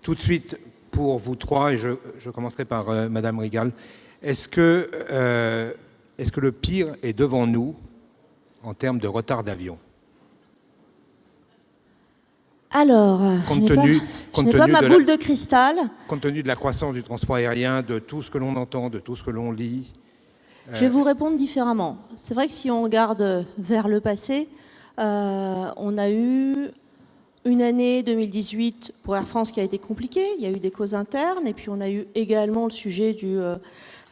Tout de suite, pour vous trois, et je commencerai par Madame Rigal, est-ce que le pire est devant nous en termes de retard d'avion? Alors, je n'ai pas ma boule de cristal. Compte tenu de la croissance du transport aérien, de tout ce que l'on entend, de tout ce que l'on lit. Je vais vous répondre différemment. C'est vrai que si on regarde vers le passé, on a eu une année 2018 pour Air France qui a été compliquée. Il y a eu des causes internes et puis on a eu également le sujet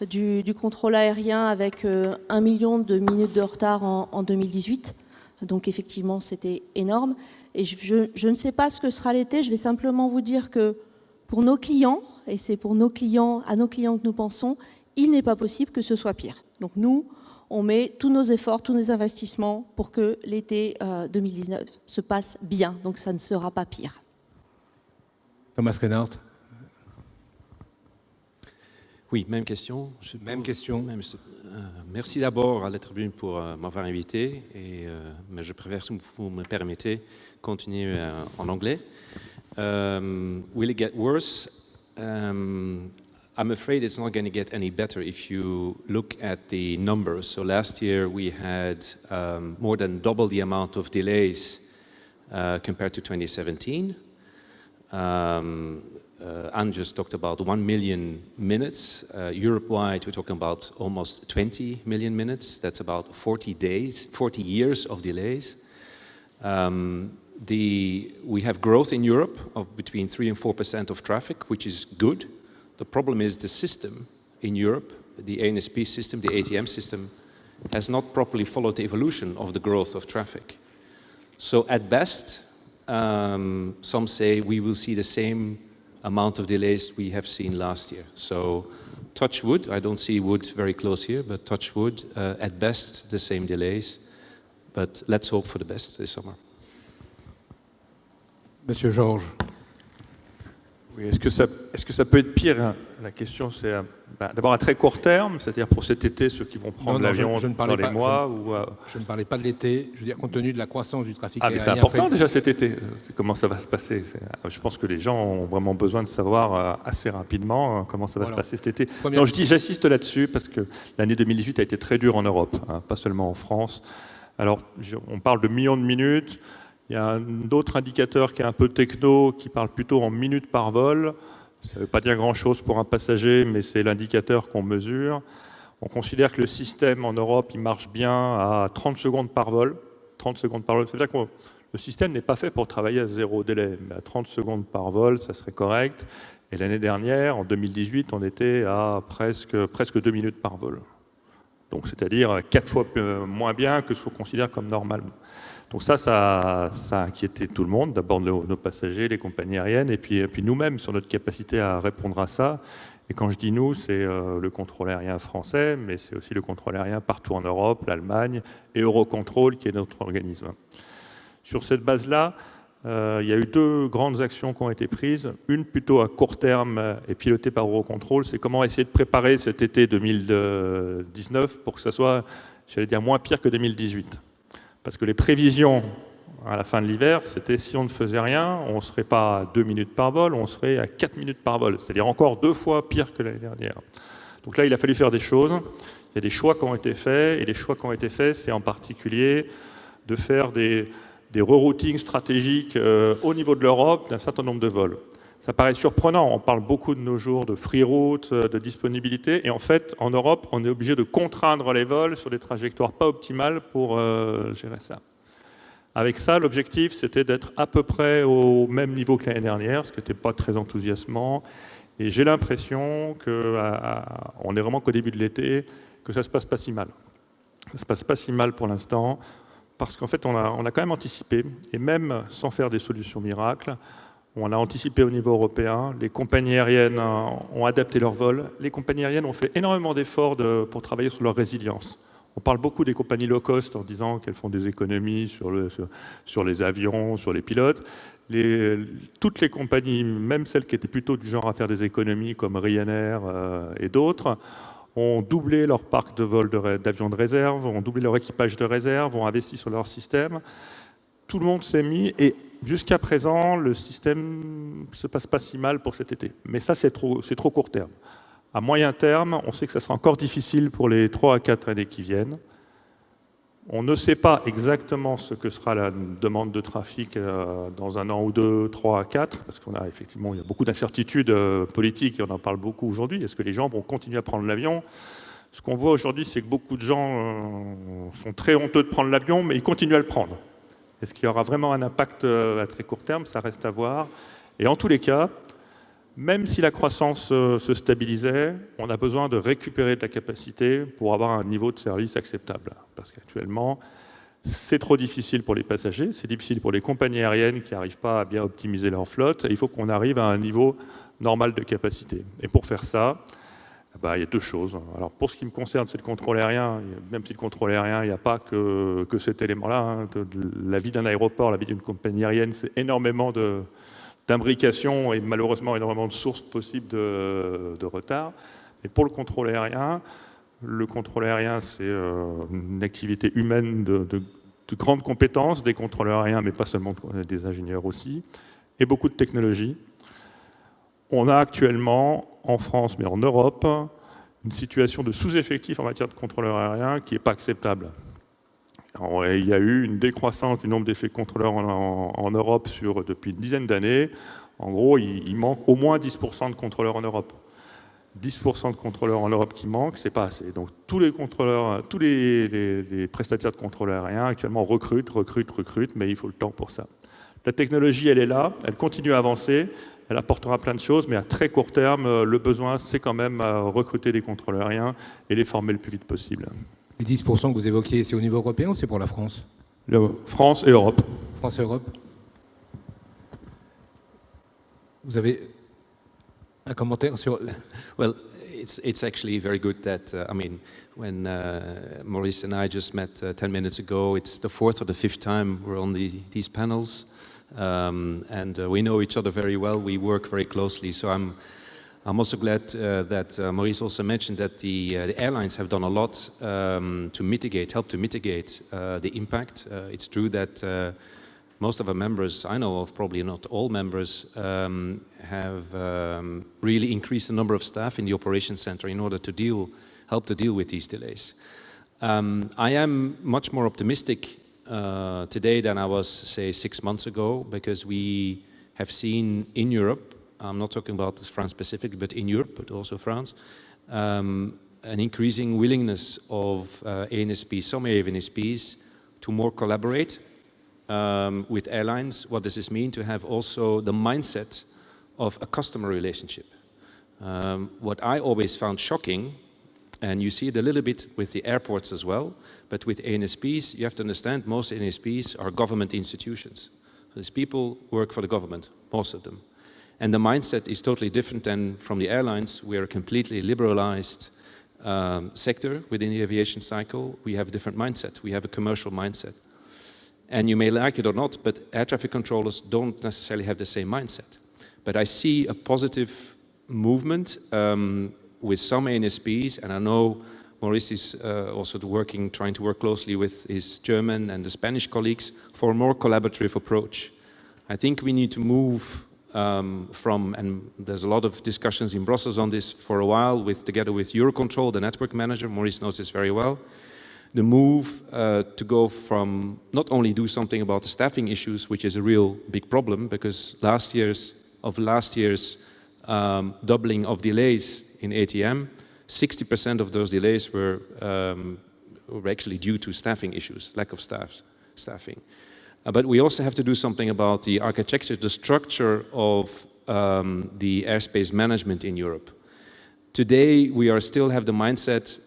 du contrôle aérien avec 1 million de minutes de retard en 2018. Donc effectivement, c'était énorme. Et je ne sais pas ce que sera l'été. Je vais simplement vous dire que pour nos clients, et c'est pour nos clients, à nos clients que nous pensons, il n'est pas possible que ce soit pire. Donc nous, on met tous nos efforts, tous nos investissements pour que l'été 2019 se passe bien. Donc ça ne sera pas pire. Thomas Reinhardt. Oui, même question. Même question. Merci d'abord à la tribune pour m'avoir invité, mais je préfère, si vous me permettez, continuer en anglais. Will it get worse? I'm afraid it's not going to get any better if you look at the numbers. So last year we had more than double the amount of delays compared to 2017. Anne just talked about 1 million minutes. Europe-wide, we're talking about almost 20 million minutes. That's about 40 years of delays. We have growth in Europe of between 3 and 4% of traffic, which is good. The problem is the system in Europe, the ANSP system, the ATM system, has not properly followed the evolution of the growth of traffic. So at best, some say we will see the same amount of delays we have seen last year. So touch wood, I don't see wood very close here, but touch wood, at best the same delays. But let's hope for the best this summer. Monsieur Georges. Oui, est-ce que ça peut être pire? La question, c'est d'abord à très court terme, c'est-à-dire pour cet été, ceux qui vont prendre l'avion dans les mois Je ne parlais pas de l'été, je veux dire compte tenu de la croissance du trafic aérien. Ah, mais c'est important déjà cet été. Comment ça va se passer? Je pense que les gens ont vraiment besoin de savoir assez rapidement comment ça va se passer cet été. Non, j'insiste là-dessus parce que l'année 2018 a été très dure en Europe, pas seulement en France. Alors, on parle de millions de minutes. Il y a un autre indicateur qui est un peu techno, qui parle plutôt en minutes par vol. Ça ne veut pas dire grand-chose pour un passager, mais c'est l'indicateur qu'on mesure. On considère que le système en Europe, il marche bien à 30 secondes par vol. 30 secondes par vol, ça veut dire que le système n'est pas fait pour travailler à zéro délai, mais à 30 secondes par vol, ça serait correct. Et l'année dernière, en 2018, on était à presque 2 minutes par vol. Donc c'est-à-dire 4 fois moins bien que ce qu'on considère comme normal. Donc ça a inquiété tout le monde, d'abord nos passagers, les compagnies aériennes, et puis nous-mêmes sur notre capacité à répondre à ça. Et quand je dis nous, c'est le contrôle aérien français, mais c'est aussi le contrôle aérien partout en Europe, l'Allemagne, et Eurocontrol, qui est notre organisme. Sur cette base-là, il y a eu 2 grandes actions qui ont été prises. Une plutôt à court terme et pilotée par Eurocontrol, c'est comment essayer de préparer cet été 2019 pour que ça soit, j'allais dire, moins pire que 2018. Parce que les prévisions à la fin de l'hiver, c'était si on ne faisait rien, on ne serait pas à 2 minutes par vol, on serait à 4 minutes par vol. C'est-à-dire encore 2 fois pire que l'année dernière. Donc là, il a fallu faire des choses. Il y a des choix qui ont été faits. Et les choix qui ont été faits, c'est en particulier de faire des reroutings stratégiques au niveau de l'Europe d'un certain nombre de vols. Ça paraît surprenant, on parle beaucoup de nos jours de free route, de disponibilité, et en fait, en Europe, on est obligé de contraindre les vols sur des trajectoires pas optimales pour gérer ça. Avec ça, l'objectif, c'était d'être à peu près au même niveau que l'année dernière, ce qui n'était pas très enthousiasmant, et j'ai l'impression qu'on est vraiment qu'au début de l'été, que ça se passe pas si mal. Ça se passe pas si mal pour l'instant, parce qu'en fait, on a quand même anticipé, et même sans faire des solutions miracles, on a anticipé au niveau européen, les compagnies aériennes ont adapté leurs vols, les compagnies aériennes ont fait énormément d'efforts pour travailler sur leur résilience. On parle beaucoup des compagnies low cost en disant qu'elles font des économies sur les avions, sur les pilotes. Toutes les compagnies, même celles qui étaient plutôt du genre à faire des économies comme Ryanair et d'autres, ont doublé leur parc de vol d'avions de réserve, ont doublé leur équipage de réserve, ont investi sur leur système. tout le monde s'est mis, et jusqu'à présent, le système ne se passe pas si mal pour cet été. Mais ça, c'est trop court terme. À moyen terme, on sait que ça sera encore difficile pour les 3 à 4 années qui viennent. On ne sait pas exactement ce que sera la demande de trafic dans 1 an ou 2, 3 à 4, parce qu'on a effectivement, il y a beaucoup d'incertitudes politiques et on en parle beaucoup aujourd'hui. Est-ce que les gens vont continuer à prendre l'avion ? Ce qu'on voit aujourd'hui, c'est que beaucoup de gens sont très honteux de prendre l'avion, mais ils continuent à le prendre. Est-ce qu'il y aura vraiment un impact à très court terme ? Ça reste à voir. Et en tous les cas, même si la croissance se stabilisait, on a besoin de récupérer de la capacité pour avoir un niveau de service acceptable. Parce qu'actuellement, c'est trop difficile pour les passagers, c'est difficile pour les compagnies aériennes qui n'arrivent pas à bien optimiser leur flotte. Et il faut qu'on arrive à un niveau normal de capacité. Et pour faire ça, il y a 2 choses. Alors, pour ce qui me concerne, c'est le contrôle aérien. Même si le contrôle aérien, il n'y a pas que cet élément-là. La vie d'un aéroport, la vie d'une compagnie aérienne, c'est énormément d'imbrication et malheureusement énormément de sources possibles de retard. Et pour le contrôle aérien, c'est une activité humaine de grandes compétences, des contrôleurs aériens, mais pas seulement des ingénieurs aussi, et beaucoup de technologie. On a actuellement, en France, mais en Europe, une situation de sous-effectif en matière de contrôleurs aériens qui n'est pas acceptable. Alors, il y a eu une décroissance du nombre d'effets contrôleurs en Europe depuis une dizaine d'années. En gros, il manque au moins 10% de contrôleurs en Europe. 10% de contrôleurs en Europe qui manquent, c'est pas assez. Donc tous les contrôleurs, tous les prestataires de contrôle aérien actuellement recrutent, mais il faut le temps pour ça. La technologie, elle est là, elle continue à avancer, elle apportera plein de choses, mais à très court terme, le besoin, c'est quand même recruter des contrôleurs aériens et les former le plus vite possible. Les 10% que vous évoquiez, c'est au niveau européen ou c'est pour la France ? France et Europe. France et Europe. Vous avez un commentaire sur... Well, it's actually very good that, when Maurice and I just met 10 minutes ago, it's the 4th or the 5th time we're on these panels. We know each other very well. We work very closely. So I'm also glad that Maurice also mentioned that the airlines have done a lot to help to mitigate the impact. It's true that most of our members, I know of probably not all members, have really increased the number of staff in the operations center in order to help to deal with these delays. I am much more optimistic today than I was, say, 6 months ago, because we have seen in Europe, I'm not talking about France specifically, but in Europe, but also France, an increasing willingness of ANSPs, some ANSPs, to more collaborate with airlines. What does this mean? To have also the mindset of a customer relationship. What I always found shocking, and you see it a little bit with the airports as well, but with ANSPs, you have to understand most ANSPs are government institutions. So these people work for the government, most of them. And the mindset is totally different than from the airlines. We are a completely liberalized sector within the aviation cycle. We have a different mindset. We have a commercial mindset. And you may like it or not, but air traffic controllers don't necessarily have the same mindset. But I see a positive movement with some ANSPs, and I know Maurice is also trying to work closely with his German and the Spanish colleagues for a more collaborative approach. I think we need to move and there's a lot of discussions in Brussels on this for a while, together with Eurocontrol, the network manager. Maurice knows this very well. The move to go from not only do something about the staffing issues, which is a real big problem, because last year's doubling of delays in ATM, 60% of those delays were actually due to staffing issues, lack of staffing. But we also have to do something about the architecture, the structure of the airspace management in Europe. Today, we still have the mindset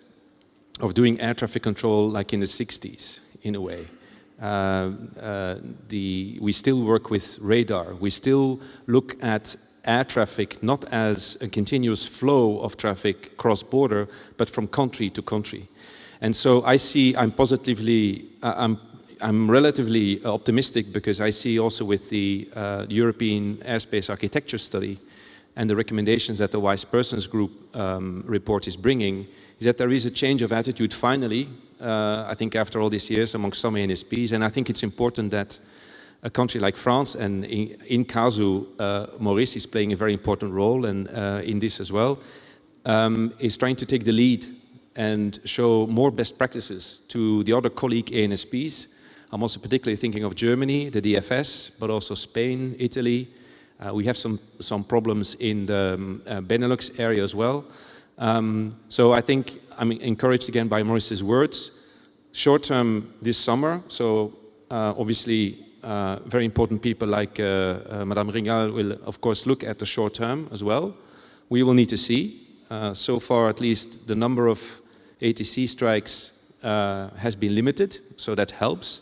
of doing air traffic control like in the 60s, in a way. We still work with radar. We still look at air traffic not as a continuous flow of traffic cross-border, but from country to country. And so I'm relatively optimistic, because I see also with the European Airspace Architecture Study and the recommendations that the Wise Persons Group report is bringing, is that there is a change of attitude finally, I think after all these years, among some ANSPs. And I think it's important that a country like France, and in CASU, Maurice is playing a very important role, and in this as well, is trying to take the lead and show more best practices to the other colleague ANSPs. I'm also particularly thinking of Germany, the DFS, but also Spain, Italy. We have some problems in the Benelux area as well. So I think I'm encouraged again by Maurice's words. Short term this summer, so obviously very important people like Madame Rigal will of course look at the short term as well. We will need to see. So far at least the number of ATC strikes has been limited, so that helps.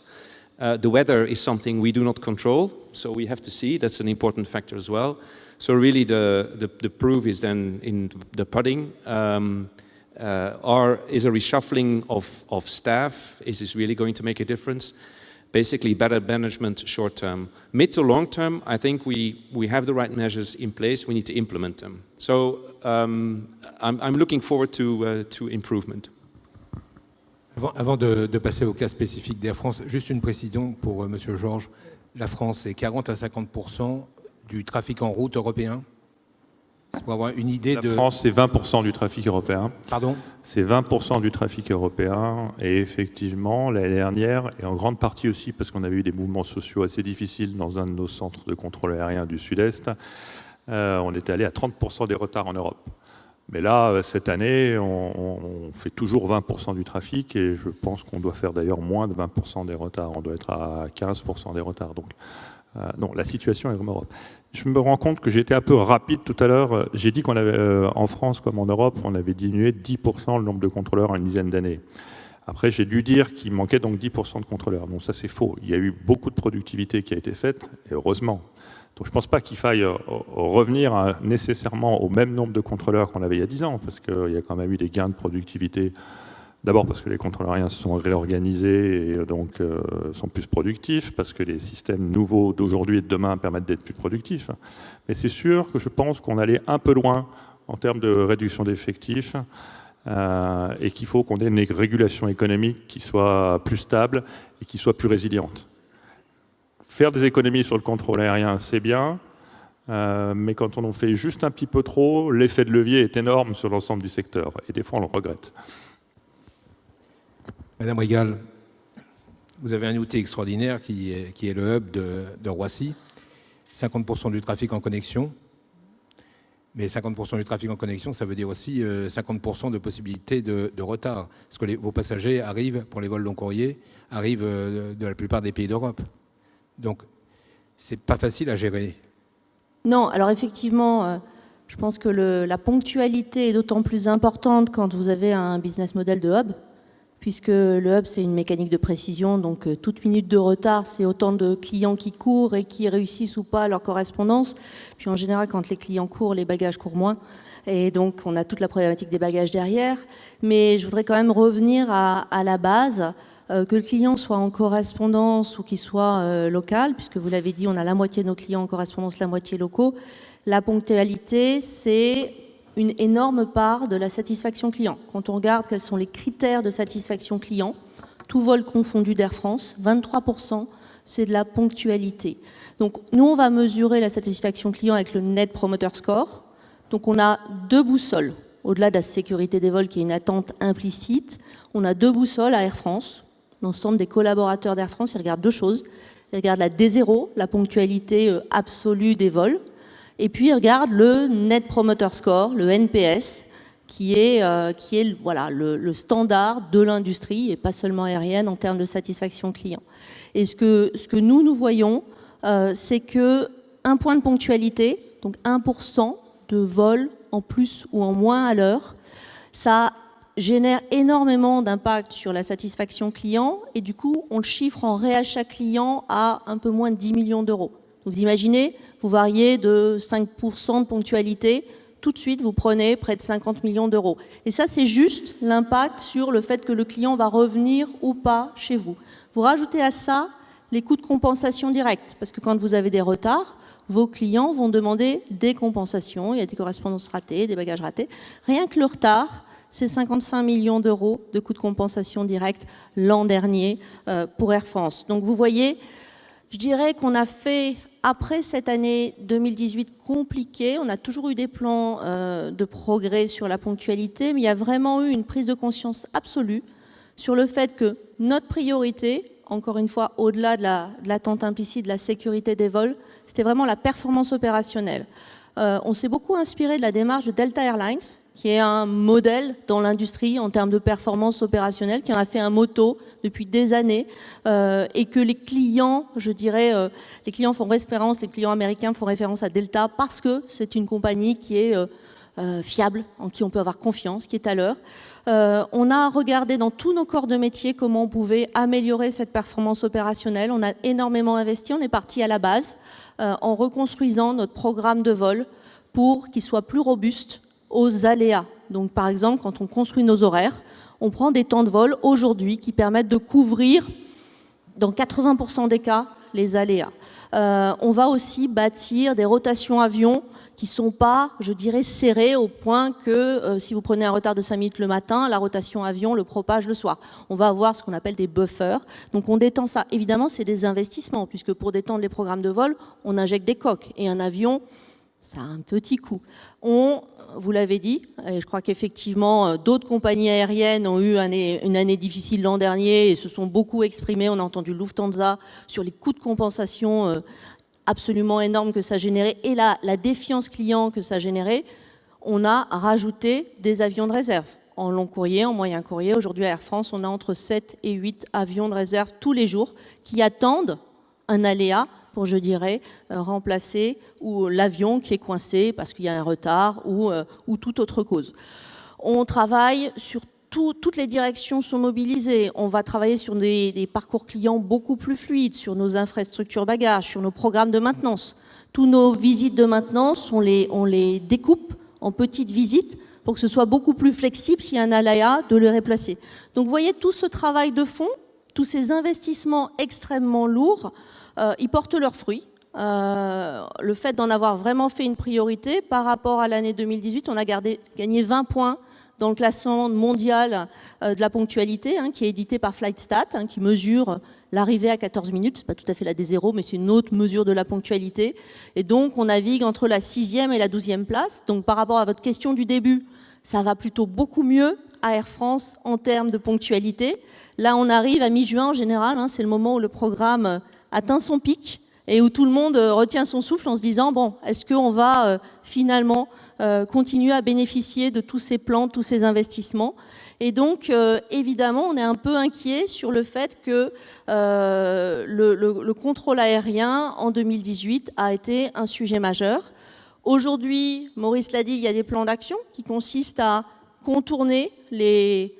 The weather is something we do not control, so we have to see. That's an important factor as well. So really the proof is then in the pudding. Is a reshuffling of staff, is this really going to make a difference? Basically better management short term. Mid to long term, I think we have the right measures in place, we need to implement them. So I'm looking forward to improvement. Avant de passer au cas spécifique d'Air France, juste une précision pour Monsieur Georges. La France, c'est 40 à 50% du trafic en route européen. C'est pour avoir une idée La France, c'est 20% du trafic européen. Pardon ? C'est 20% du trafic européen. Et effectivement, l'année dernière, et en grande partie aussi parce qu'on avait eu des mouvements sociaux assez difficiles dans un de nos centres de contrôle aérien du Sud-Est, on était allé à 30% des retards en Europe. Mais là, cette année, on fait toujours 20% du trafic et je pense qu'on doit faire d'ailleurs moins de 20% des retards. On doit être à 15% des retards. Donc, non, la situation est en Europe. Je me rends compte que j'étais un peu rapide tout à l'heure. J'ai dit qu'on avait, en France comme en Europe, on avait diminué de 10% le nombre de contrôleurs en une dizaine d'années. Après, j'ai dû dire qu'il manquait donc 10% de contrôleurs. Donc ça, c'est faux. Il y a eu beaucoup de productivité qui a été faite, et heureusement. Donc je ne pense pas qu'il faille revenir nécessairement au même nombre de contrôleurs qu'on avait il y a 10 ans, parce qu'il y a quand même eu des gains de productivité. D'abord parce que les contrôleurs aériens se sont réorganisés et donc sont plus productifs, parce que les systèmes nouveaux d'aujourd'hui et de demain permettent d'être plus productifs. Mais c'est sûr que je pense qu'on allait un peu loin en termes de réduction d'effectifs et qu'il faut qu'on ait une régulation économique qui soit plus stable et qui soit plus résiliente. Faire des économies sur le contrôle aérien, c'est bien, mais quand on en fait juste un petit peu trop, l'effet de levier est énorme sur l'ensemble du secteur et des fois on le regrette. Madame Rigal, vous avez un outil extraordinaire qui est le hub de Roissy. 50% du trafic en connexion. Mais 50% du trafic en connexion, ça veut dire aussi 50% de possibilités de retard. Parce que vos passagers arrivent, pour les vols long courrier, arrivent de la plupart des pays d'Europe. Donc, c'est pas facile à gérer. Non, alors effectivement, je pense que la ponctualité est d'autant plus importante quand vous avez un business model de hub, puisque le hub, c'est une mécanique de précision, donc toute minute de retard, c'est autant de clients qui courent et qui réussissent ou pas leur correspondance. Puis en général, quand les clients courent, les bagages courent moins. Et donc, on a toute la problématique des bagages derrière. Mais je voudrais quand même revenir à la base, que le client soit en correspondance ou qu'il soit local, puisque vous l'avez dit, on a la moitié de nos clients en correspondance, la moitié locaux. La ponctualité, c'est une énorme part de la satisfaction client. Quand on regarde quels sont les critères de satisfaction client, tout vol confondu d'Air France, 23%, c'est de la ponctualité. Donc nous, on va mesurer la satisfaction client avec le Net Promoter Score. Donc on a deux boussoles. Au-delà de la sécurité des vols qui est une attente implicite, on a deux boussoles à Air France. L'ensemble des collaborateurs d'Air France, ils regardent deux choses. Ils regardent la D0, la ponctualité absolue des vols. Et puis, ils regardent le Net Promoter Score, le NPS, qui est voilà, le standard de l'industrie, et pas seulement aérienne, en termes de satisfaction client. Et ce que nous voyons, c'est qu'un point de ponctualité, donc 1% de vol en plus ou en moins à l'heure, ça génère énormément d'impact sur la satisfaction client, et du coup, on le chiffre en réachat client à un peu moins de 10 millions d'euros. Donc vous imaginez, vous variez de 5% de ponctualité, tout de suite vous prenez près de 50 millions d'euros. Et ça, c'est juste l'impact sur le fait que le client va revenir ou pas chez vous. Vous rajoutez à ça les coûts de compensation directs, parce que quand vous avez des retards, vos clients vont demander des compensations, il y a des correspondances ratées, des bagages ratés. Rien que le retard, c'est 55 millions d'euros de coûts de compensation directs l'an dernier pour Air France. Donc vous voyez, Je dirais qu'on a fait, après cette année 2018 compliquée, on a toujours eu des plans de progrès sur la ponctualité, mais il y a vraiment eu une prise de conscience absolue sur le fait que notre priorité, encore une fois, au-delà de l'attente implicite de la sécurité des vols, c'était vraiment la performance opérationnelle. On s'est beaucoup inspiré de la démarche de Delta Airlines, qui est un modèle dans l'industrie en termes de performance opérationnelle, qui en a fait un motto depuis des années, et que les clients, je dirais, les clients font référence, les clients américains font référence à Delta parce que c'est une compagnie qui est fiable, en qui on peut avoir confiance, qui est à l'heure. On a regardé dans tous nos corps de métier comment on pouvait améliorer cette performance opérationnelle. On a énormément investi, on est parti à la base en reconstruisant notre programme de vol pour qu'il soit plus robuste aux aléas. Donc par exemple, quand on construit nos horaires, on prend des temps de vol aujourd'hui qui permettent de couvrir, dans 80% des cas, les aléas. On va aussi bâtir des rotations avions qui ne sont pas, je dirais, serrées au point que si vous prenez un retard de 5 minutes le matin, la rotation avion le propage le soir. On va avoir ce qu'on appelle des buffers. Donc on détend ça. Évidemment, c'est des investissements, puisque pour détendre les programmes de vol, on injecte des coques. Et un avion, ça a un petit coût. Vous l'avez dit, et je crois qu'effectivement, d'autres compagnies aériennes ont eu une année difficile l'an dernier et se sont beaucoup exprimées. On a entendu Lufthansa sur les coûts de compensation absolument énormes que ça générait et la défiance client que ça générait. On a rajouté des avions de réserve en long courrier, en moyen courrier. Aujourd'hui, à Air France, on a entre 7 et 8 avions de réserve tous les jours qui attendent un aléa pour, je dirais, remplacer ou l'avion qui est coincé parce qu'il y a un retard ou toute autre cause. On travaille sur toutes les directions sont mobilisées. On va travailler sur des parcours clients beaucoup plus fluides, sur nos infrastructures bagages, sur nos programmes de maintenance. Tous nos visites de maintenance, on les découpe en petites visites pour que ce soit beaucoup plus flexible s'il y a un aléa de le replacer. Donc vous voyez tout ce travail de fond, tous ces investissements extrêmement lourds, ils portent leurs fruits. Le fait d'en avoir vraiment fait une priorité par rapport à l'année 2018, on a gagné 20 points dans le classement mondial de la ponctualité, qui est édité par Flightstat, qui mesure l'arrivée à 14 minutes. C'est pas tout à fait la D0, mais c'est une autre mesure de la ponctualité. Et donc, on navigue entre la 6e et la 12e place. Donc, par rapport à votre question du début, ça va plutôt beaucoup mieux à Air France en termes de ponctualité. Là, on arrive à mi-juin en général. C'est le moment où le programme atteint son pic et où tout le monde retient son souffle en se disant, bon, est-ce qu'on va finalement continuer à bénéficier de tous ces plans, tous ces investissements? Et donc, évidemment, on est un peu inquiet sur le fait que le contrôle aérien en 2018 a été un sujet majeur. Aujourd'hui, Maurice l'a dit, il y a des plans d'action qui consistent à contourner les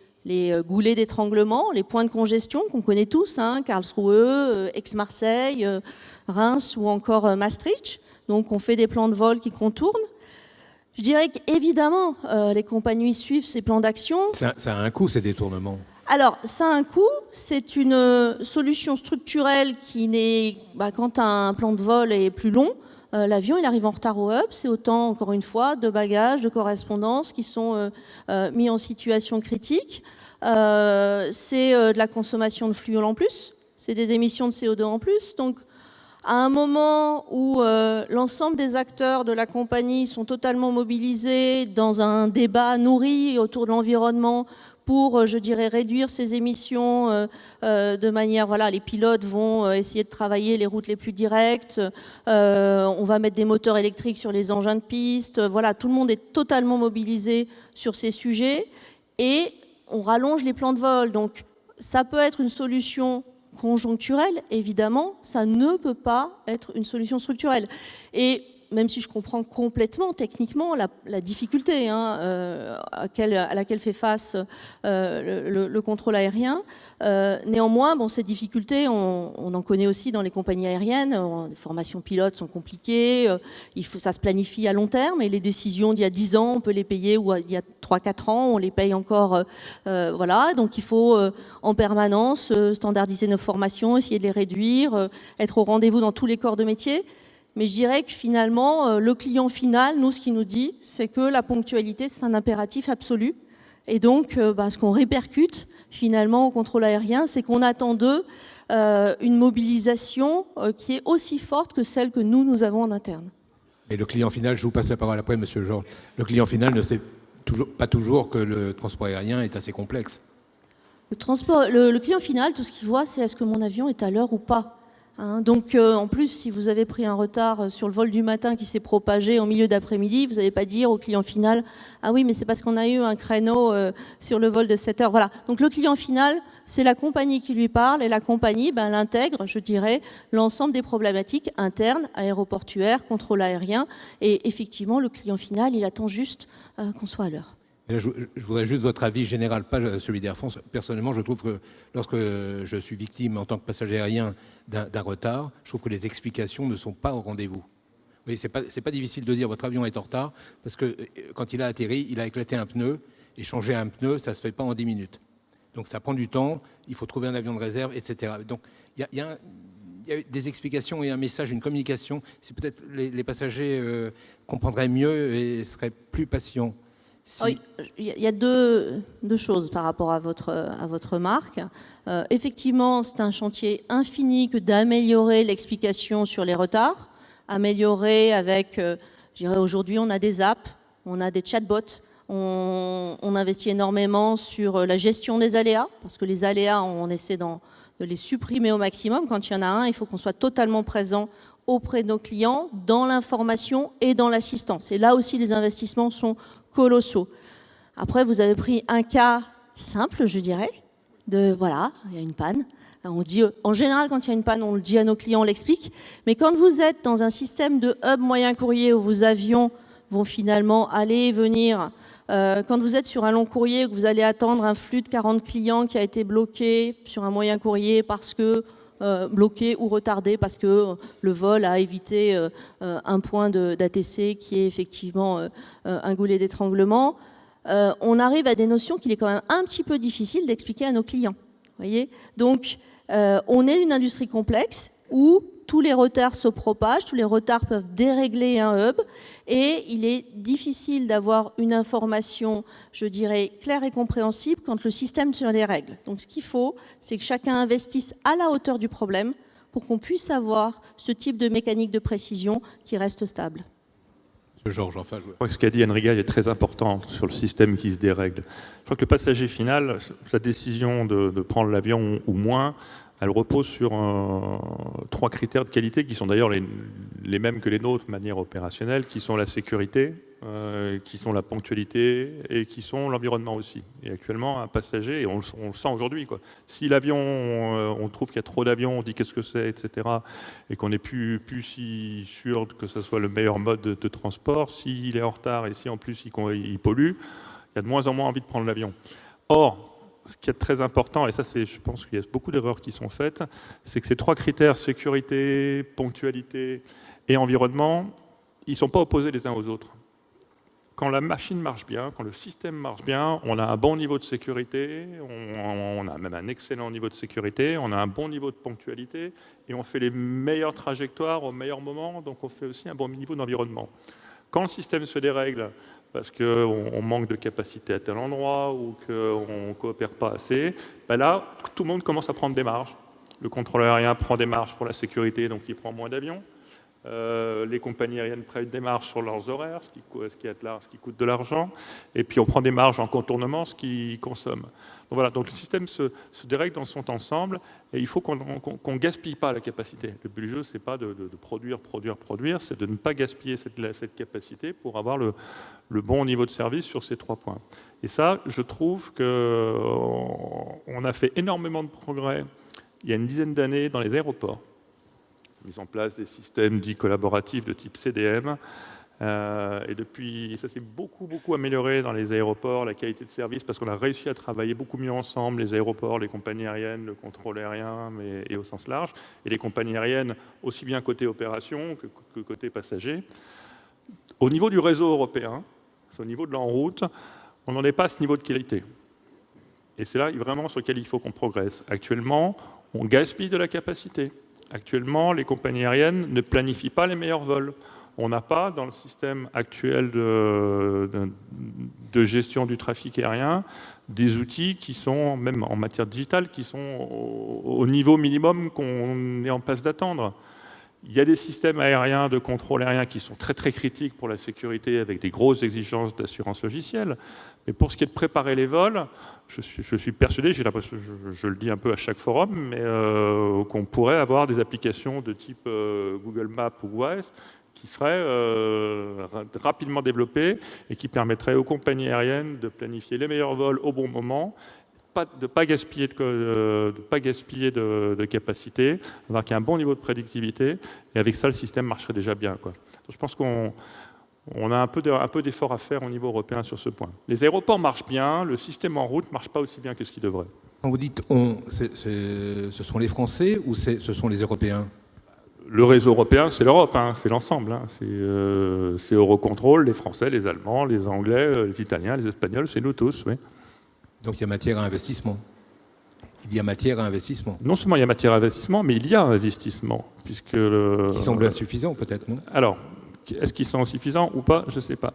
goulets d'étranglement, les points de congestion qu'on connaît tous, Karlsruhe, Aix-Marseille, Reims ou encore Maastricht. Donc on fait des plans de vol qui contournent. Je dirais qu'évidemment, les compagnies suivent ces plans d'action. Ça a un coût, ces détournements. Alors, ça a un coût. C'est une solution structurelle qui n'est... quand un plan de vol est plus long, l'avion, il arrive en retard au hub. C'est autant, encore une fois, de bagages, de correspondances qui sont mis en situation critique. C'est de la consommation de fluol en plus. C'est des émissions de CO2 en plus. Donc, à un moment où l'ensemble des acteurs de la compagnie sont totalement mobilisés dans un débat nourri autour de l'environnement pour, je dirais, réduire ces émissions de manière, les pilotes vont essayer de travailler les routes les plus directes, on va mettre des moteurs électriques sur les engins de piste, tout le monde est totalement mobilisé sur ces sujets et on rallonge les plans de vol. Donc, ça peut être une solution conjoncturelle, évidemment, ça ne peut pas être une solution structurelle. Et même si je comprends complètement techniquement la difficulté à laquelle fait face le contrôle aérien, néanmoins, ces difficultés, on en connaît aussi dans les compagnies aériennes. Les formations pilotes sont compliquées, ça se planifie à long terme, et les décisions d'il y a 10 ans, on peut les payer, ou il y a 3-4 ans, on les paye encore. Donc il faut en permanence standardiser nos formations, essayer de les réduire, être au rendez-vous dans tous les corps de métier. Mais je dirais que finalement, le client final, nous, ce qu'il nous dit, c'est que la ponctualité, c'est un impératif absolu. Et donc, ce qu'on répercute finalement au contrôle aérien, c'est qu'on attend d'eux une mobilisation qui est aussi forte que celle que nous avons en interne. Et le client final, je vous passe la parole après, monsieur Georges, le client final ne sait pas toujours que le transport aérien est assez complexe. Le client final, tout ce qu'il voit, c'est est-ce que mon avion est à l'heure ou pas. Donc en plus, si vous avez pris un retard sur le vol du matin qui s'est propagé en milieu d'après-midi, vous n'allez pas dire au client final « Ah oui, mais c'est parce qu'on a eu un créneau sur le vol de 7 heures. » Voilà. Donc le client final, c'est la compagnie qui lui parle et la compagnie, elle intègre, je dirais, l'ensemble des problématiques internes, aéroportuaires, contrôle aérien. Et effectivement, le client final, il attend juste qu'on soit à l'heure. Je voudrais juste votre avis général, pas celui d'Air France. Personnellement, je trouve que lorsque je suis victime en tant que passager aérien d'un retard, je trouve que les explications ne sont pas au rendez-vous. Oui, c'est pas difficile de dire votre avion est en retard, parce que quand il a atterri, il a éclaté un pneu, et changer un pneu, ça ne se fait pas en 10 minutes. Donc ça prend du temps, il faut trouver un avion de réserve, etc. Donc il y a des explications et un message, une communication. C'est peut-être les passagers comprendraient mieux et seraient plus patients. Oui, il y a deux choses par rapport à votre remarque. Effectivement, c'est un chantier infini que d'améliorer l'explication sur les retards, améliorer avec, je dirais aujourd'hui, on a des apps, on a des chatbots, on investit énormément sur la gestion des aléas, parce que les aléas, on essaie de les supprimer au maximum. Quand il y en a un, il faut qu'on soit totalement présent auprès de nos clients, dans l'information et dans l'assistance. Et là aussi, les investissements sont colossaux. Après, vous avez pris un cas simple, je dirais, voilà, il y a une panne. On dit, en général, quand il y a une panne, on le dit à nos clients, on l'explique. Mais quand vous êtes dans un système de hub moyen courrier où vos avions vont finalement aller et venir, quand vous êtes sur un long courrier, que vous allez attendre un flux de 40 clients qui a été bloqué sur un moyen courrier parce que bloqué ou retardé parce que le vol a évité un point d'ATC qui est effectivement un goulet d'étranglement, on arrive à des notions qu'il est quand même un petit peu difficile d'expliquer à nos clients. Voyez ? Donc, on est une industrie complexe où tous les retards se propagent, tous les retards peuvent dérégler un hub et il est difficile d'avoir une information, je dirais, claire et compréhensible quand le système se dérègle. Donc ce qu'il faut, c'est que chacun investisse à la hauteur du problème pour qu'on puisse avoir ce type de mécanique de précision qui reste stable. Georges, enfin, je crois que ce qu'a dit Enriga est très important sur le système qui se dérègle. Je crois que le passager final, sa décision de prendre l'avion ou moins, elle repose sur 3 critères de qualité qui sont d'ailleurs les mêmes que les nôtres de manière opérationnelle, qui sont la sécurité, qui sont la ponctualité et qui sont l'environnement aussi. Et actuellement, un passager, et on le sent aujourd'hui, si l'avion, on trouve qu'il y a trop d'avions, on dit qu'est-ce que c'est, etc., et qu'on n'est plus si sûr que ce soit le meilleur mode de transport, s'il est en retard et si en plus il pollue, il y a de moins en moins envie de prendre l'avion. Or, ce qui est très important, et ça, je pense qu'il y a beaucoup d'erreurs qui sont faites, c'est que ces 3 critères, sécurité, ponctualité et environnement, ils ne sont pas opposés les uns aux autres. Quand la machine marche bien, quand le système marche bien, on a un bon niveau de sécurité, on a même un excellent niveau de sécurité, on a un bon niveau de ponctualité et on fait les meilleures trajectoires au meilleur moment, donc on fait aussi un bon niveau d'environnement. Quand le système se dérègle, parce qu'on manque de capacité à tel endroit ou qu'on ne coopère pas assez, là, tout le monde commence à prendre des marges. Le contrôleur aérien prend des marges pour la sécurité, donc il prend moins d'avions. Les compagnies aériennes prennent des marges sur leurs horaires, ce qui coûte de l'argent. Et puis on prend des marges en contournement, ce qui consomme. Donc voilà, donc le système se dérègle dans son ensemble et il faut qu'on ne gaspille pas la capacité. Le but du jeu, ce n'est pas de produire, c'est de ne pas gaspiller cette capacité pour avoir le bon niveau de service sur ces 3 points. Et ça, je trouve qu'on a fait énormément de progrès il y a une dizaine d'années dans les aéroports. Mise en place des systèmes dits collaboratifs de type CDM. Et depuis, ça s'est beaucoup amélioré dans les aéroports, la qualité de service, parce qu'on a réussi à travailler beaucoup mieux ensemble, les aéroports, les compagnies aériennes, le contrôle aérien, et au sens large, et les compagnies aériennes, aussi bien côté opération que côté passager. Au niveau du réseau européen, au niveau de l'en-route, on n'en est pas à ce niveau de qualité. Et c'est là vraiment sur lequel il faut qu'on progresse. Actuellement, on gaspille de la capacité. Actuellement, les compagnies aériennes ne planifient pas les meilleurs vols. On n'a pas, dans le système actuel de gestion du trafic aérien, des outils qui sont, même en matière digitale, qui sont au niveau minimum qu'on est en passe d'attendre. Il y a des systèmes aériens de contrôle aérien qui sont très très critiques pour la sécurité avec des grosses exigences d'assurance logicielle. Mais pour ce qui est de préparer les vols, je suis persuadé, j'ai l'impression, je le dis un peu à chaque forum, mais qu'on pourrait avoir des applications de type Google Maps ou Waze qui seraient rapidement développées et qui permettraient aux compagnies aériennes de planifier les meilleurs vols au bon moment, de ne pas gaspiller de capacité, avoir un bon niveau de prédictivité, et avec ça, le système marcherait déjà bien, quoi. Donc, je pense qu'on a un peu d'effort à faire au niveau européen sur ce point. Les aéroports marchent bien, le système en route ne marche pas aussi bien que ce qu'il devrait. Quand vous dites « on », ce sont les Français ou ce sont les Européens? Le réseau européen, c'est l'Europe, hein, c'est l'ensemble. Hein. C'est Eurocontrol, les Français, les Allemands, les Anglais, les Italiens, les Espagnols, c'est nous tous, oui. Donc il y a matière à investissement. Il y a matière à investissement. Non seulement il y a matière à investissement, mais il y a investissement. Puisque qui semble insuffisant peut-être, non? Alors, est-ce qu'ils sont suffisants ou pas? Je ne sais pas.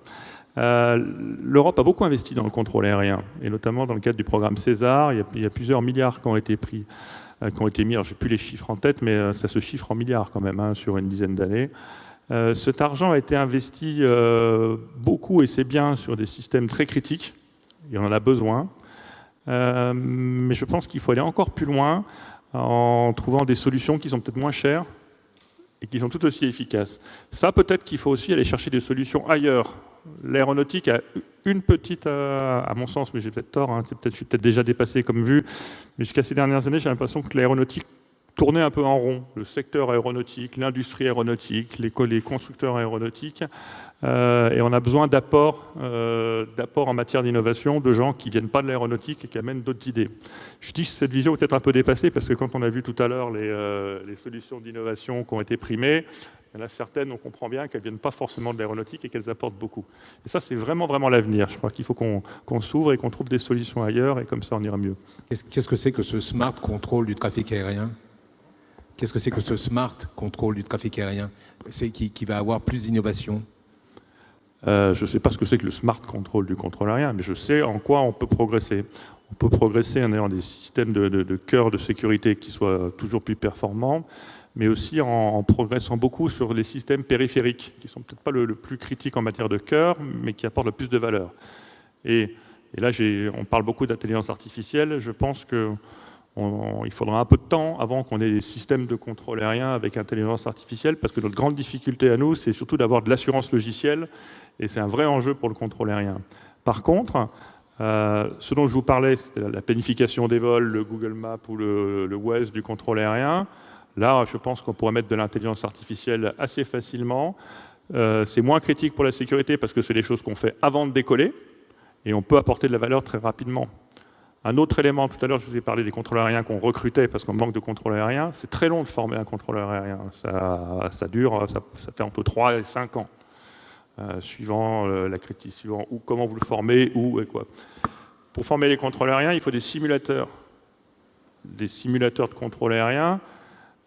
L'Europe a beaucoup investi dans le contrôle aérien, et notamment dans le cadre du programme César. Il y a plusieurs milliards qui ont été pris, qui ont été mis. Alors, je n'ai plus les chiffres en tête, mais ça se chiffre en milliards quand même, hein, sur une dizaine d'années. Cet argent a été investi beaucoup, et c'est bien, sur des systèmes très critiques. Il en a besoin. Mais je pense qu'il faut aller encore plus loin en trouvant des solutions qui sont peut-être moins chères et qui sont tout aussi efficaces. Ça, peut-être qu'il faut aussi aller chercher des solutions ailleurs. L'aéronautique a une petite, à mon sens, mais j'ai peut-être tort, hein, je suis peut-être déjà dépassé comme vue, mais jusqu'à ces dernières années, j'ai l'impression que l'aéronautique tournait un peu en rond. Le secteur aéronautique, l'industrie aéronautique, les constructeurs aéronautiques, et on a besoin d'apports en matière d'innovation de gens qui ne viennent pas de l'aéronautique et qui amènent d'autres idées. Je dis que cette vision est peut-être un peu dépassée parce que quand on a vu tout à l'heure les solutions d'innovation qui ont été primées, il y en a certaines, on comprend bien qu'elles ne viennent pas forcément de l'aéronautique et qu'elles apportent beaucoup. Et ça, c'est vraiment, vraiment l'avenir. Je crois qu'il faut qu'on s'ouvre et qu'on trouve des solutions ailleurs, et comme ça, on ira mieux. Qu'est-ce que c'est que ce smart control du trafic aérien? Qu'est-ce que c'est que ce smart contrôle du trafic aérien qui va avoir plus d'innovation? Je ne sais pas ce que c'est que le smart control du contrôle aérien, mais je sais en quoi on peut progresser. On peut progresser en ayant des systèmes de cœur de sécurité qui soient toujours plus performants, mais aussi en progressant beaucoup sur les systèmes périphériques, qui ne sont peut-être pas le plus critique en matière de cœur, mais qui apportent le plus de valeur. Et là, on parle beaucoup d'intelligence artificielle. Je pense qu'il faudra un peu de temps avant qu'on ait des systèmes de contrôle aérien avec intelligence artificielle, parce que notre grande difficulté à nous, c'est surtout d'avoir de l'assurance logicielle, et c'est un vrai enjeu pour le contrôle aérien. Par contre, ce dont je vous parlais, c'était la planification des vols, le Google Maps ou le Waze du contrôle aérien. Là, je pense qu'on pourrait mettre de l'intelligence artificielle assez facilement. C'est moins critique pour la sécurité parce que c'est des choses qu'on fait avant de décoller, et on peut apporter de la valeur très rapidement. Un autre élément, tout à l'heure, je vous ai parlé des contrôleurs aériens qu'on recrutait parce qu'on manque de contrôleurs aériens. C'est très long de former un contrôleur aérien. Ça fait entre 3 et 5 ans, suivant la critique, suivant comment vous le formez, où et quoi. Pour former les contrôleurs aériens, il faut des simulateurs. Des simulateurs de contrôle aérien.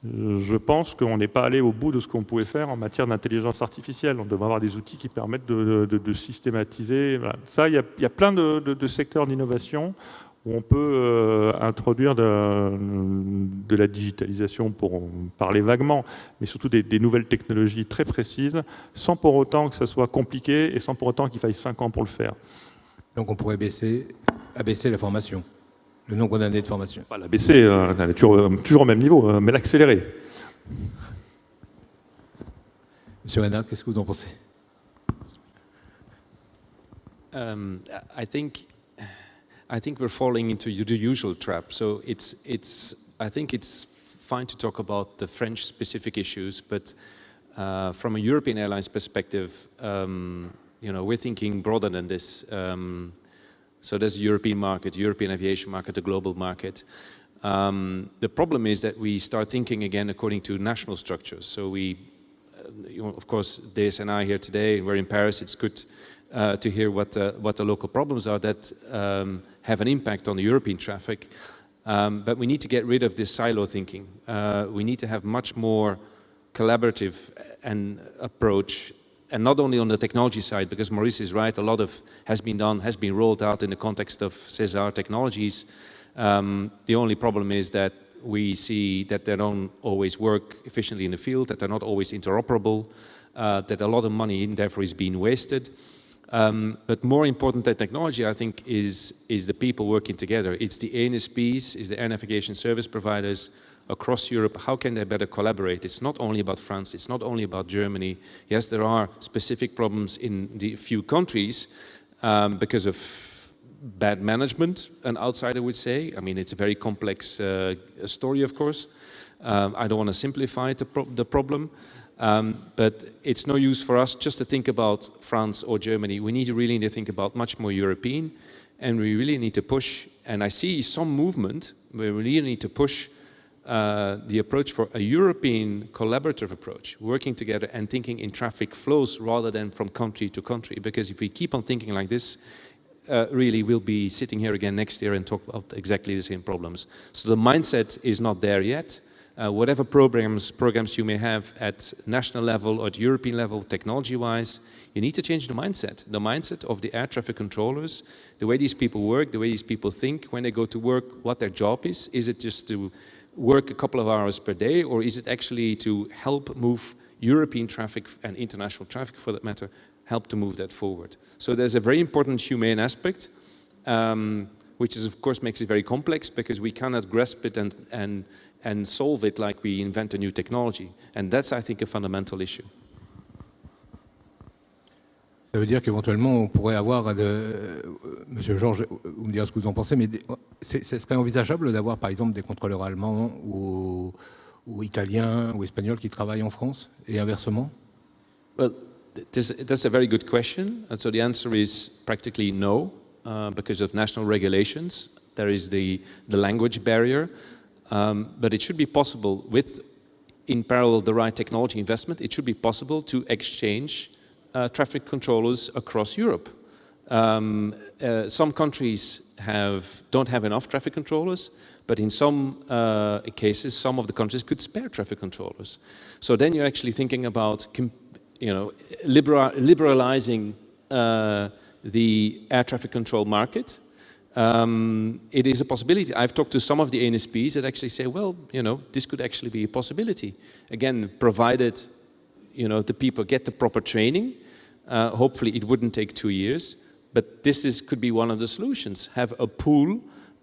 Je pense qu'on n'est pas allé au bout de ce qu'on pouvait faire en matière d'intelligence artificielle. On devrait avoir des outils qui permettent de systématiser. Voilà. Ça, il y a plein de secteurs d'innovation où on peut introduire de la digitalisation, pour parler vaguement, mais surtout des nouvelles technologies très précises, sans pour autant que ça soit compliqué et sans pour autant qu'il faille 5 ans pour le faire. Donc on pourrait abaisser la formation, le nombre d'années de formation. Pas l'abaisser, elle est toujours au même niveau, mais l'accélérer. Monsieur Renard, qu'est-ce que vous en pensez? I think we're falling into the usual trap. So I think it's fine to talk about the French-specific issues, but from a European Airlines perspective, we're thinking broader than this. So there's the European market, European aviation market, the global market. The problem is that we start thinking again according to national structures. So of course, Des and I here today, we're in Paris. It's good to hear what the local problems are that have an impact on the European traffic. But we need to get rid of this silo thinking. We need to have much more collaborative approach and not only on the technology side, because Maurice is right, a lot of has been done, has been rolled out in the context of César technologies. The only problem is that we see that they don't always work efficiently in the field, that they're not always interoperable, that a lot of money therefore is being wasted. But more important than technology, I think, is the people working together. It's the ANSPs, it's the air navigation service providers across Europe. How can they better collaborate? It's not only about France, it's not only about Germany. Yes, there are specific problems in the few countries because of bad management, an outsider would say. I mean, it's a very complex story, of course. I don't want to simplify the problem. But it's no use for us just to think about France or Germany. We need to really think about much more European, and we really need to push, and I see some movement where we really need to push the approach for a European collaborative approach, working together and thinking in traffic flows rather than from country to country. Because if we keep on thinking like this, really we'll be sitting here again next year and talk about exactly the same problems. So the mindset is not there yet. Whatever programs you may have at national level or at European level, technology-wise, you need to change the mindset of the air traffic controllers, the way these people work, the way these people think when they go to work, what their job is. Is it just to work a couple of hours per day, or is it actually to help move European traffic and international traffic, for that matter, help to move that forward? So there's a very important humane aspect, which is, of course, makes it very complex because we cannot grasp it and solve it like we invent a new technology. And that's, I think, a fundamental issue. Ça veut dire qu'éventuellement, on pourrait avoir, Monsieur Georges, vous me direz ce que vous en pensez, mais ce serait envisageable d'avoir, par exemple, des contrôleurs allemands ou italiens ou espagnols qui travaillent en France, et inversement? Well, that's a very good question. And so the answer is practically no, because of national regulations. There is the language barrier. But it should be possible with, in parallel, the right technology investment, it should be possible to exchange traffic controllers across Europe. Some countries don't have enough traffic controllers, but in some cases, some of the countries could spare traffic controllers. So then you're actually thinking about, liberalizing the air traffic control market. It is a possibility. I've talked to some of the ANSPs that actually say, well, this could actually be a possibility. Again, provided, the people get the proper training. Hopefully it wouldn't take 2 years, but this could be one of the solutions. Have a pool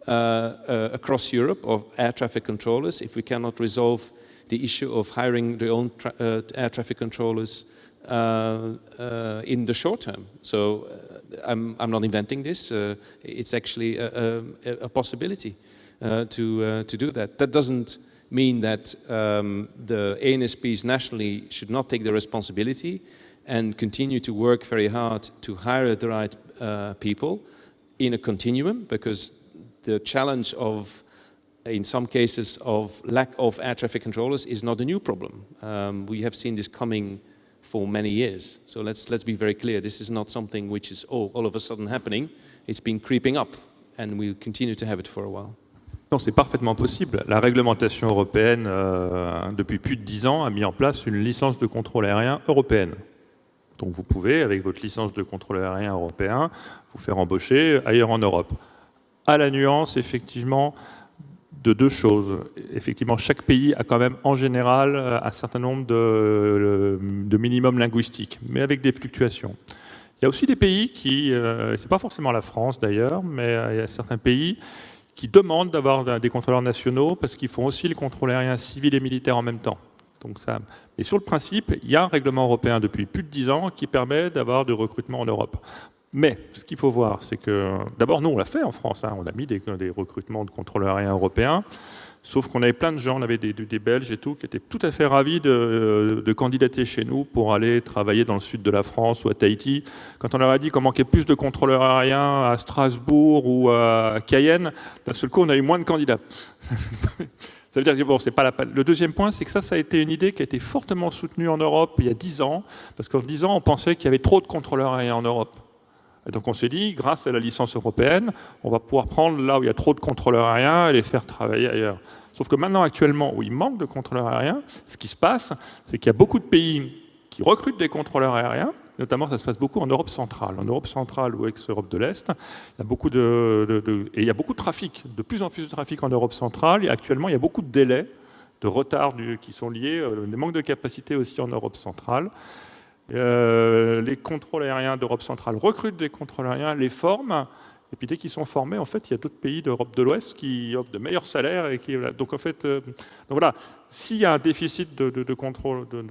across Europe of air traffic controllers if we cannot resolve the issue of hiring their own air traffic controllers in the short term. So I'm not inventing this. It's actually a possibility to do that. That doesn't mean that the ANSPs nationally should not take the responsibility and continue to work very hard to hire the right people in a continuum, because the challenge of, in some cases, of lack of air traffic controllers is not a new problem. We have seen this coming for many years. So let's be very clear. This is not something which is all of a sudden happening. It's been creeping up, and we'll continue to have it for a while. Non, c'est parfaitement possible. La réglementation européenne, depuis plus de 10 ans, a mis en place une licence de contrôle aérien européenne. Donc vous pouvez, avec votre licence de contrôle aérien européen, vous faire embaucher ailleurs en Europe. À la nuance, effectivement, de 2 choses. Effectivement, chaque pays a quand même, en général, un certain nombre de minimums linguistiques, mais avec des fluctuations. Il y a aussi des pays qui, c'est pas forcément la France d'ailleurs, mais il y a certains pays qui demandent d'avoir des contrôleurs nationaux parce qu'ils font aussi le contrôle aérien civil et militaire en même temps. Donc ça. Et sur le principe, il y a un règlement européen depuis plus de 10 ans qui permet d'avoir du recrutement en Europe. Mais ce qu'il faut voir, c'est que d'abord, nous, on l'a fait en France. On a mis des recrutements de contrôleurs aériens européens. Sauf qu'on avait plein de gens, on avait des Belges et tout, qui étaient tout à fait ravis de candidater chez nous pour aller travailler dans le sud de la France ou à Tahiti. Quand on leur a dit qu'on manquait plus de contrôleurs aériens à Strasbourg ou à Cayenne, d'un seul coup, on a eu moins de candidats. Ça veut dire que bon, c'est pas la peine. Le deuxième point, c'est que ça a été une idée qui a été fortement soutenue en Europe il y a 10 ans, parce qu'en 10 ans, on pensait qu'il y avait trop de contrôleurs aériens en Europe. Et donc on s'est dit, grâce à la licence européenne, on va pouvoir prendre là où il y a trop de contrôleurs aériens et les faire travailler ailleurs. Sauf que maintenant, actuellement, où il manque de contrôleurs aériens, ce qui se passe, c'est qu'il y a beaucoup de pays qui recrutent des contrôleurs aériens. Notamment, ça se passe beaucoup en Europe centrale. En Europe centrale ou ex-Europe de l'Est, il y a beaucoup et il y a beaucoup de trafic, de plus en plus de trafic en Europe centrale. Et actuellement, il y a beaucoup de délais, de retards qui sont liés, des manques de capacité aussi en Europe centrale. Les contrôles aériens d'Europe centrale recrutent des contrôles aériens, les forment. Et puis dès qu'ils sont formés, en fait, il y a d'autres pays d'Europe de l'Ouest qui offrent de meilleurs salaires. Donc en fait, voilà, s'il y a un déficit de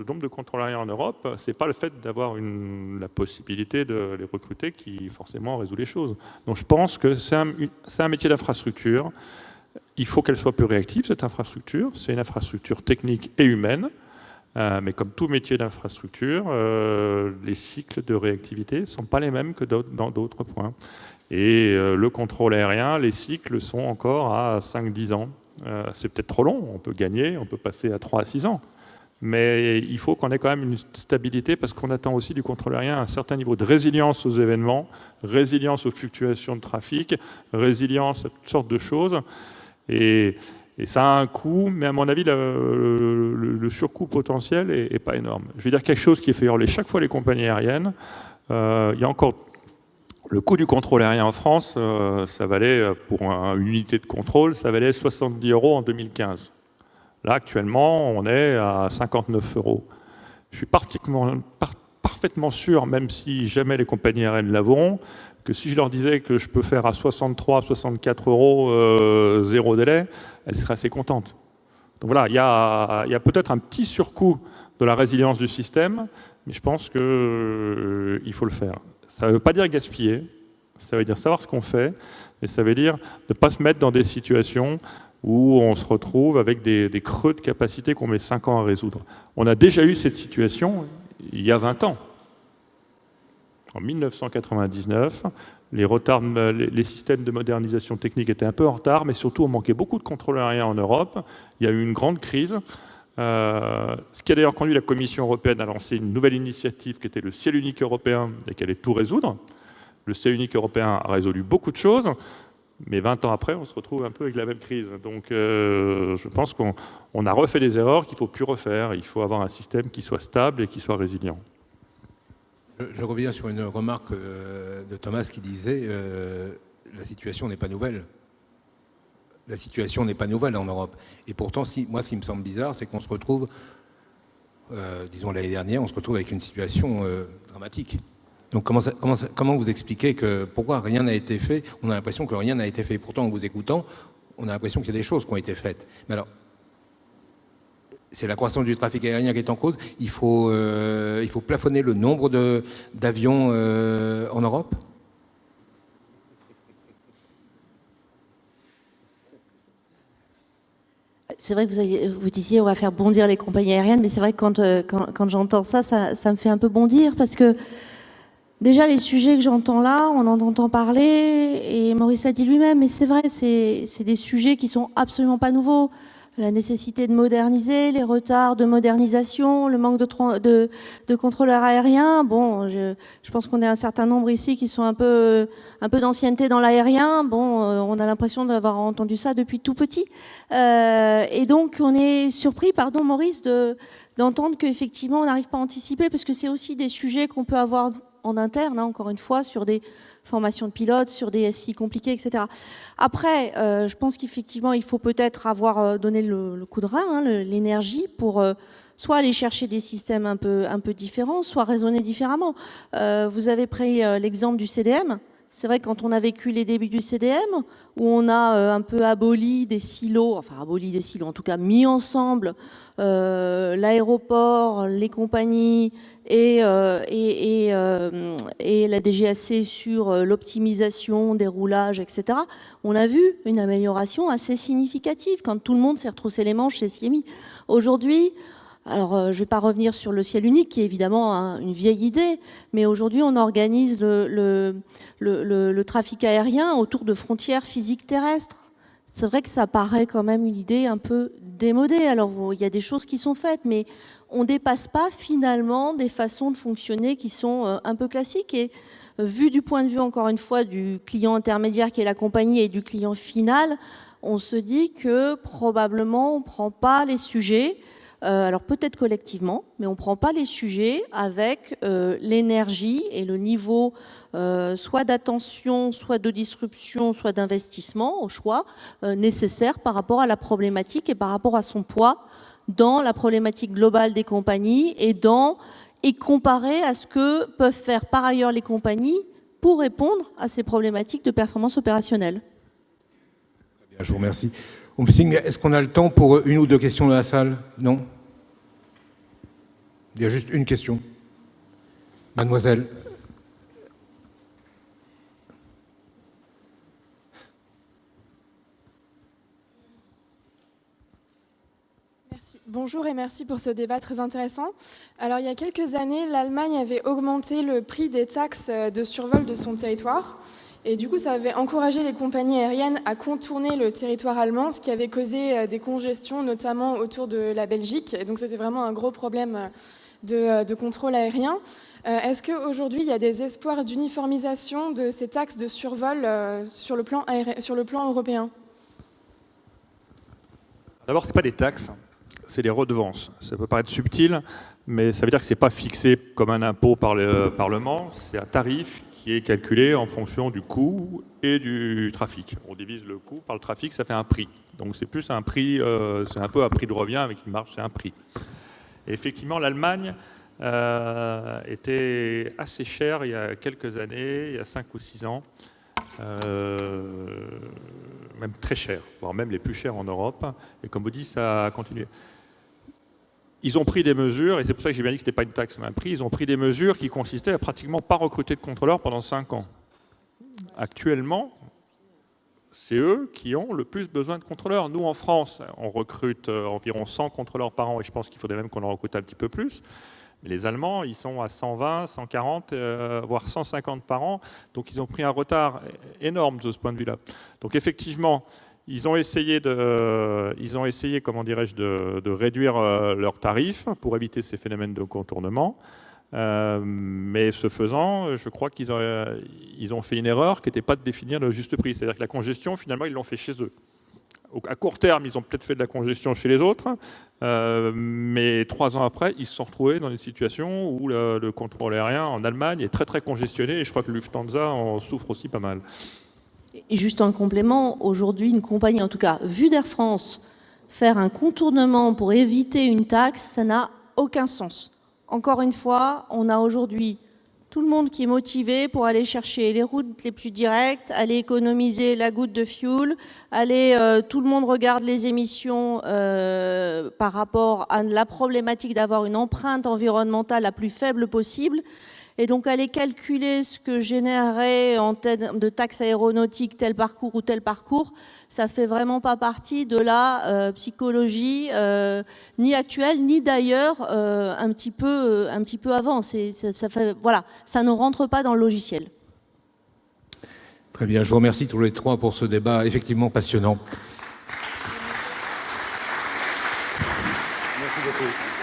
nombre de contrôles aériens en Europe, ce n'est pas le fait d'avoir la possibilité de les recruter qui forcément résout les choses. Donc je pense que c'est un métier d'infrastructure. Il faut qu'elle soit plus réactive, cette infrastructure. C'est une infrastructure technique et humaine. Mais comme tout métier d'infrastructure, les cycles de réactivité ne sont pas les mêmes que dans d'autres points. Et le contrôle aérien, les cycles sont encore à 5-10 ans. C'est peut-être trop long, on peut gagner, on peut passer à 3 à 6 ans. Mais il faut qu'on ait quand même une stabilité parce qu'on attend aussi du contrôle aérien un certain niveau de résilience aux événements, résilience aux fluctuations de trafic, résilience à toutes sortes de choses. Et ça a un coût, mais à mon avis, le surcoût potentiel n'est pas énorme. Je vais dire quelque chose qui fait hurler chaque fois les compagnies aériennes. Il y a encore le coût du contrôle aérien en France, ça valait, pour une unité de contrôle, ça valait 70 € en 2015. Là, actuellement, on est à 59 €. Je suis parfaitement sûr, même si jamais les compagnies aériennes l'avont, que si je leur disais que je peux faire à 63, 64 €, zéro délai, elles seraient assez contentes. Donc voilà, il y a peut-être un petit surcoût de la résilience du système, mais je pense qu'il faut le faire. Ça ne veut pas dire gaspiller, ça veut dire savoir ce qu'on fait, mais ça veut dire ne pas se mettre dans des situations où on se retrouve avec des creux de capacité qu'on met 5 ans à résoudre. On a déjà eu cette situation il y a 20 ans. En 1999, les systèmes de modernisation technique étaient un peu en retard, mais surtout on manquait beaucoup de contrôleurs aériens en Europe. Il y a eu une grande crise, ce qui a d'ailleurs conduit la Commission européenne à lancer une nouvelle initiative qui était le ciel unique européen et qui allait tout résoudre. Le ciel unique européen a résolu beaucoup de choses, mais 20 ans après, on se retrouve un peu avec la même crise. Donc je pense qu'on a refait des erreurs qu'il ne faut plus refaire. Il faut avoir un système qui soit stable et qui soit résilient. Je reviens sur une remarque de Thomas qui disait la situation n'est pas nouvelle. La situation n'est pas nouvelle en Europe. Et pourtant, ce qui me semble bizarre, c'est qu'on se retrouve, disons l'année dernière, on se retrouve avec une situation dramatique. Donc comment vous expliquez pourquoi rien n'a été fait? On a l'impression que rien n'a été fait. Pourtant, en vous écoutant, on a l'impression qu'il y a des choses qui ont été faites. Mais alors, c'est la croissance du trafic aérien qui est en cause. Il faut plafonner le nombre d'avions en Europe. C'est vrai que vous disiez on va faire bondir les compagnies aériennes, mais c'est vrai que quand j'entends ça me fait un peu bondir parce que déjà les sujets que j'entends là, on en entend parler et Maurice a dit lui-même, mais c'est vrai, c'est des sujets qui sont absolument pas nouveaux. La nécessité de moderniser, les retards de modernisation, le manque de contrôleurs aériens. Bon, je pense qu'on est un certain nombre ici qui sont un peu d'ancienneté dans l'aérien. Bon, on a l'impression d'avoir entendu ça depuis tout petit. Et donc, on est surpris, pardon Maurice, d'entendre qu'effectivement, on n'arrive pas à anticiper, parce que c'est aussi des sujets qu'on peut avoir en interne, hein, encore une fois, sur des formations de pilotes, sur des SI compliqués, etc. Après, je pense qu'effectivement, il faut peut-être avoir donné le coup de rein, hein, l'énergie pour soit aller chercher des systèmes un peu différents, soit raisonner différemment. Vous avez pris l'exemple du CDM. C'est vrai que quand on a vécu les débuts du CDM, où on a un peu aboli des silos, en tout cas mis ensemble l'aéroport, les compagnies et la DGAC sur l'optimisation des roulages, etc. On a vu une amélioration assez significative quand tout le monde s'est retroussé les manches chez CMI. Aujourd'hui, alors, je ne vais pas revenir sur le ciel unique, qui est évidemment une vieille idée, mais aujourd'hui, on organise le trafic aérien autour de frontières physiques terrestres. C'est vrai que ça paraît quand même une idée un peu démodée. Alors, il y a des choses qui sont faites, mais on ne dépasse pas finalement des façons de fonctionner qui sont un peu classiques. Et vu du point de vue, encore une fois, du client intermédiaire qui est la compagnie et du client final, on se dit que probablement, on ne prend pas les sujets alors peut-être collectivement, mais on ne prend pas les sujets avec l'énergie et le niveau soit d'attention, soit de disruption, soit d'investissement, au choix, nécessaire par rapport à la problématique et par rapport à son poids dans la problématique globale des compagnies et comparer à ce que peuvent faire par ailleurs les compagnies pour répondre à ces problématiques de performance opérationnelle. Très bien, je vous remercie. Est-ce qu'on a le temps pour une ou deux questions dans la salle? Non? Il y a juste une question. Mademoiselle. Bonjour et merci pour ce débat très intéressant. Alors il y a quelques années, l'Allemagne avait augmenté le prix des taxes de survol de son territoire et du coup ça avait encouragé les compagnies aériennes à contourner le territoire allemand, ce qui avait causé des congestions notamment autour de la Belgique et donc c'était vraiment un gros problème de contrôle aérien. Est-ce qu'aujourd'hui il y a des espoirs d'uniformisation de ces taxes de survol sur le plan européen? D'abord, ce n'est pas des taxes. C'est des redevances. Ça peut paraître subtil, mais ça veut dire que ce n'est pas fixé comme un impôt par le Parlement. C'est un tarif qui est calculé en fonction du coût et du trafic. On divise le coût par le trafic, ça fait un prix. Donc c'est plus un prix, c'est un peu un prix de revient avec une marge, c'est un prix. Et effectivement, l'Allemagne était assez chère il y a quelques années, il y a 5 ou 6 ans. Même très cher, voire même les plus chers en Europe. Et comme vous dites, ça a continué. Ils ont pris des mesures, et c'est pour ça que j'ai bien dit que ce n'était pas une taxe, mais un prix, ils ont pris des mesures qui consistaient à pratiquement pas recruter de contrôleurs pendant 5 ans. Actuellement, c'est eux qui ont le plus besoin de contrôleurs. Nous, en France, on recrute environ 100 contrôleurs par an, et je pense qu'il faudrait même qu'on en recrute un petit peu plus. Mais les Allemands, ils sont à 120, 140, voire 150 par an. Donc, ils ont pris un retard énorme de ce point de vue-là. Donc, effectivement, ils ont essayé, comment dirais-je, de réduire leurs tarifs pour éviter ces phénomènes de contournement. Mais ce faisant, je crois qu'ils ont fait une erreur qui n'était pas de définir le juste prix. C'est-à-dire que la congestion, finalement, ils l'ont fait chez eux. À court terme, ils ont peut-être fait de la congestion chez les autres, mais 3 ans après, ils se sont retrouvés dans une situation où le contrôle aérien en Allemagne est très très congestionné, et je crois que Lufthansa en souffre aussi pas mal. Et juste en complément, aujourd'hui, une compagnie, en tout cas, vue d'Air France, faire un contournement pour éviter une taxe, ça n'a aucun sens. Encore une fois, on a aujourd'hui tout le monde qui est motivé pour aller chercher les routes les plus directes, aller économiser la goutte de fuel, tout le monde regarde les émissions par rapport à la problématique d'avoir une empreinte environnementale la plus faible possible. Et donc aller calculer ce que générerait en termes de taxes aéronautiques tel parcours ou tel parcours, ça fait vraiment pas partie de la psychologie ni actuelle ni d'ailleurs un petit peu avant. Voilà, ça ne rentre pas dans le logiciel. Très bien, je vous remercie tous les trois pour ce débat effectivement passionnant. Merci beaucoup.